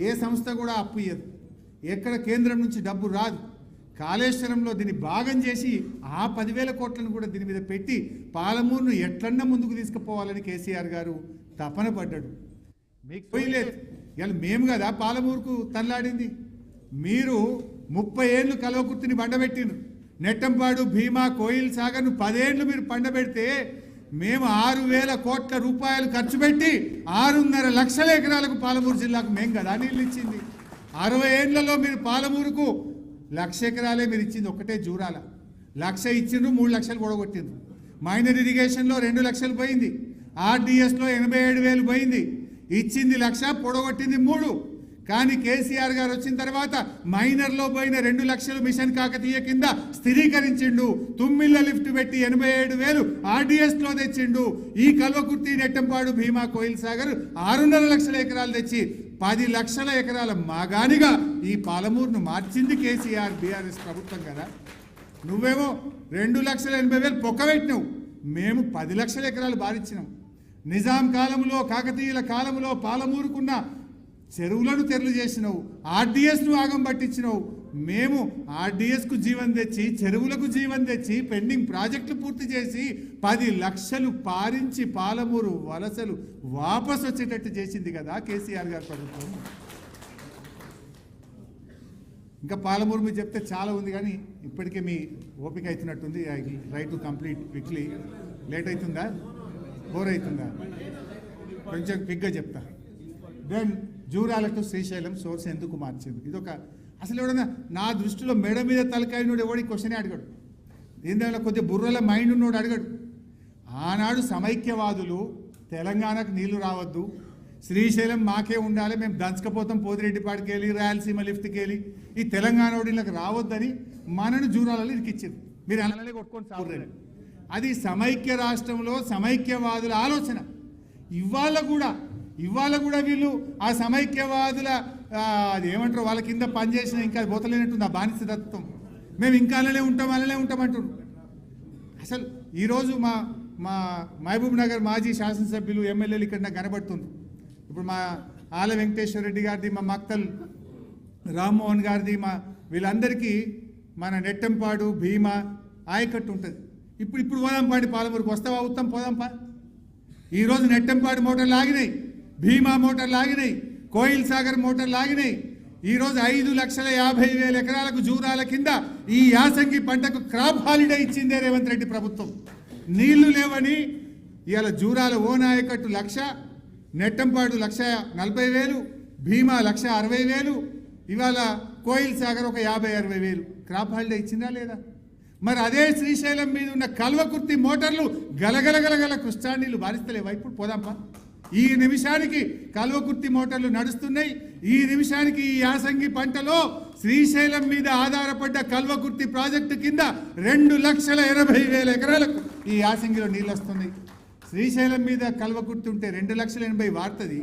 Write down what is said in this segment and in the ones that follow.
ఏ సంస్థ కూడా అప్పు ఇయ్యదు, ఎక్కడ కేంద్రం నుంచి డబ్బు రాదు. కాళేశ్వరంలో దీన్ని భాగం చేసి ఆ 10,000 కోట్లను కూడా దీని మీద పెట్టి పాలమూరును ఎట్లన్నా ముందుకు తీసుకుపోవాలని కేసీఆర్ గారు తపన పడ్డాడు. మీకు పోయలేదు, ఇవాళ మేము కదా పాలమూరుకు తల్లాడింది. మీరు 30 ఏళ్ళు కల్వకుర్తిని బండబెట్టిండ్రు. నెట్టంపాడు, భీమా, కోయిల్ సాగర్ను 10 ఏళ్ళు మీరు పండబెడితే మేము 6,000 కోట్ల రూపాయలు ఖర్చు పెట్టి 6.5 లక్షల ఎకరాలకు పాలమూరు జిల్లాకు మేము కదా నీళ్ళు ఇచ్చింది. 60 ఏళ్లలో మీరు పాలమూరుకు 1,00,000 ఎకరాలే మీరు ఇచ్చింది, ఒకటే జూరాల 1,00,000 ఇచ్చిండ్రు, 3 లక్షలు పొడగొట్టిండ్రు. మైనర్ ఇరిగేషన్లో 2 లక్షలు పోయింది, ఆర్డీఎస్లో 87,000 పోయింది. ఇచ్చింది 1,00,000, పొడగొట్టింది 3. కానీ కేసీఆర్ గారు వచ్చిన తర్వాత మైనర్లో పోయిన 2 లక్షలు మిషన్ కాకతీయ కింద స్థిరీకరించిండు. తుమ్మిళ్ళ లిఫ్ట్ పెట్టి 87,000 ఆర్డీఎస్లో తెచ్చిండు. ఈ కల్వకుర్తి, నెట్టంపాడు, భీమా, కోయిల్ సాగర్ 6.5 లక్షల ఎకరాలు తెచ్చి 10 లక్షల ఎకరాల మాగానిగా ఈ పాలమూరును మార్చింది కేసీఆర్ బీఆర్ఎస్ ప్రభుత్వం కదా. నువ్వేమో 2,80,000 పొక్కబెట్టినావు, మేము 10 లక్షల ఎకరాలు బారిచ్చినాం. నిజాం కాలంలో, కాకతీయుల కాలంలో పాలమూరుకున్న చెరువులను తెరలు చేసినావు, ఆర్డీఎస్ను ఆగం పట్టించినావు. మేము ఆర్డీఎస్కు జీవం తెచ్చి, చెరువులకు జీవం తెచ్చి, పెండింగ్ ప్రాజెక్టులు పూర్తి చేసి 10 లక్షలు పారించి పాలమూరు వలసలు వాపసు వచ్చేటట్టు చేసింది కదా కేసీఆర్ గారి ప్రభుత్వం. ఇంకా పాలమూరు మీరు చెప్తే చాలా ఉంది, కానీ ఇప్పటికే మీ ఓపిక అవుతున్నట్టుంది. I try to complete quickly. Late అవుతుందా, బోర్ అవుతుందా? కొంచెం క్విక్గా చెప్తా. Then Jurala to Srisailam source ఎందుకు మార్చింది? ఇదొక అసలు ఎవడన్నా నా దృష్టిలో మెడ మీద తలకాయనోడు ఎవడి క్వశ్చనే అడగడు. దీని కొద్దిగా బుర్రల మైండ్ ఉన్నోడు అడగడు. ఆనాడు సమైక్యవాదులు తెలంగాణకు నీళ్లు రావద్దు, శ్రీశైలం మాకే ఉండాలి, మేము దంచకపోతాం పోతిరెడ్డిపాడికి వెళ్ళి, రాయలసీమ లిఫ్ట్కి వెళ్ళి, ఈ తెలంగాణ ఓడిలకు రావద్దని మనను జూరాలలో ఇరికిచ్చారు. మీరు అలానే కొట్టుకొని సాగుతారు. అది సమైక్య రాష్ట్రంలో సమైక్యవాదుల ఆలోచన. ఇవాళ కూడా వీళ్ళు ఆ సమైక్యవాదుల అది ఏమంటారు, వాళ్ళ కింద పనిచేసిన ఇంకా అది పోతలేనట్టుంది ఆ బానిసతత్వం. మేము ఇంకా అలానే ఉంటాం అంటున్నారు. అసలు ఈరోజు మా మహబూబ్ నగర్ మాజీ శాసనసభ్యులు, ఎమ్మెల్యేలు ఇక్కడ నాకు కనబడుతుంది. ఇప్పుడు మా ఆల వెంకటేశ్వర రెడ్డి గారిది, మా మక్తల్ రామ్మోహన్ గారిది, వీళ్ళందరికీ మన నెట్టంపాడు, భీమా ఆయకట్టు ఉంటుంది. ఇప్పుడు పోదాంపాడి పాలమూరుకు వస్తావా? ఉత్తం పోదాంపా. ఈరోజు నెట్టంపాడు మోటార్లు ఆగినాయి, భీమా మోటార్లు ఆగినాయి, కోయిల్ సాగర్ మోటార్లు ఆగినాయి. ఈరోజు 5,50,000 ఎకరాలకు జూరాల కింద ఈ యాసంగి పంటకు క్రాప్ హాలిడే ఇచ్చిందే రేవంత్ రెడ్డి ప్రభుత్వం. నీళ్లు లేవని ఇవాళ జూరాల ఓ నాయకట్టు 1,00,000, నెట్టంపాడు 1,40,000, భీమా 1,60,000, ఇవాళ కోయిల్ సాగర్ ఒక 50,000-60,000 క్రాప్ హాలిడే ఇచ్చిందా లేదా? మరి అదే శ్రీశైలం మీద ఉన్న కల్వకుర్తి మోటార్లు గలగలగలగల కృష్ణా నీళ్లు బారిస్తలేవా? ఇప్పుడు పోదాంపా. ఈ నిమిషానికి కల్వకుర్తి మోటార్లు నడుస్తున్నాయి. ఈ నిమిషానికి ఈ యాసంగి పంటలో శ్రీశైలం మీద ఆధారపడ్డ కల్వకుర్తి ప్రాజెక్టు కింద 2,80,000 ఎకరాలకు ఈ యాసంగిలో నీళ్ళు వస్తున్నాయి. శ్రీశైలం మీద కల్వకుర్తి ఉంటే 2,80,000 వాడుతుంది.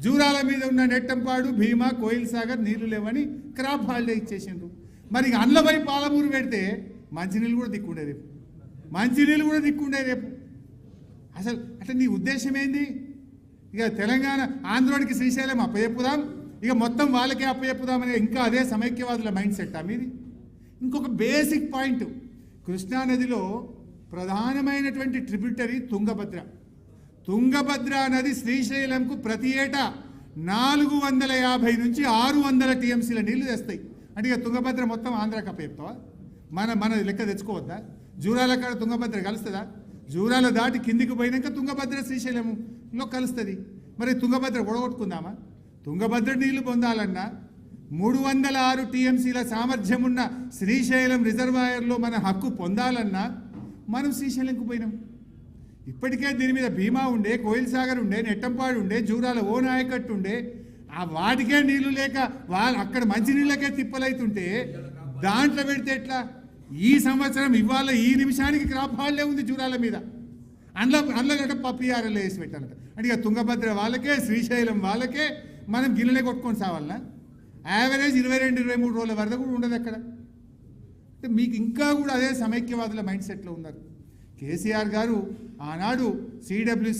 జూరాల మీద ఉన్న నెట్టంపాడు, భీమా, కోయిల్ సాగర్ నీళ్లు లేవని క్రాప్ హాలిడే ఇచ్చేసిండ్రు. మరి అండ్లపై పాలమూరు పెడితే మంచినీళ్ళు కూడా దిక్కుండే రేపు. అసలు అంటే నీ ఉద్దేశం ఏంది? ఇక తెలంగాణ ఆంధ్రోడికి శ్రీశైలం అప్పచెప్పుదాం, ఇక మొత్తం వాళ్ళకే అప్పచెప్పుదామనే ఇంకా అదే సమైక్యవాదుల మైండ్ సెట్ మీది. ఇంకొక బేసిక్ పాయింట్, కృష్ణానదిలో ప్రధానమైనటువంటి ట్రిబ్యూటరీ తుంగభద్ర నది శ్రీశైలంకు ప్రతి ఏటా 450 నుంచి 600 టీఎంసీల నీళ్లు తెస్తాయి. అంటే ఇక తుంగభద్ర మొత్తం ఆంధ్రాకి అప్పచెప్తావా? మన లెక్క తెచ్చుకోవద్దా? జూరాల కాడ తుంగభద్ర కలుస్తుందా? జూరాల దాటి కిందికి పోయినాక తుంగభద్ర శ్రీశైలంలో కలుస్తుంది. మరి తుంగభద్ర ఒడగొట్టుకుందామా? తుంగభద్ర నీళ్లు పొందాలన్నా 306 టీఎంసీల సామర్థ్యం ఉన్న శ్రీశైలం రిజర్వాయర్లో మన హక్కు పొందాలన్నా మనం శ్రీశైలంకు పోయినాం. ఇప్పటికే దీని మీద భీమా ఉండే, కోయిల్ సాగర్ ఉండే, నెట్టంపాడు ఉండే, జూరాల ఓ నాయకట్టు ఉండే. ఆ వాటికే నీళ్లు లేక వాళ్ళు అక్కడ మంచినీళ్ళకే తిప్పలైతుంటే దాంట్లో పెడితే ఎట్లా? ఈ సంవత్సరం ఇవాళ ఈ నిమిషానికి క్రాప్ హాలిడే ఉంది జూరాల మీద. అందులో పప్పిఆర్ఎల్ వేసి పెట్టాలంట. అంటే ఇక తుంగభద్ర వాళ్ళకే, శ్రీశైలం వాళ్ళకే మనం గిన్నెలే కొట్టుకొని సావాలన్నా? యావరేజ్ 22-23 రోజుల వరద కూడా ఉండదు అక్కడ. అంటే మీకు ఇంకా కూడా అదే సమైక్యవాదుల మైండ్ సెట్లో ఉన్నారు. కేసీఆర్ గారు ఆనాడు CWC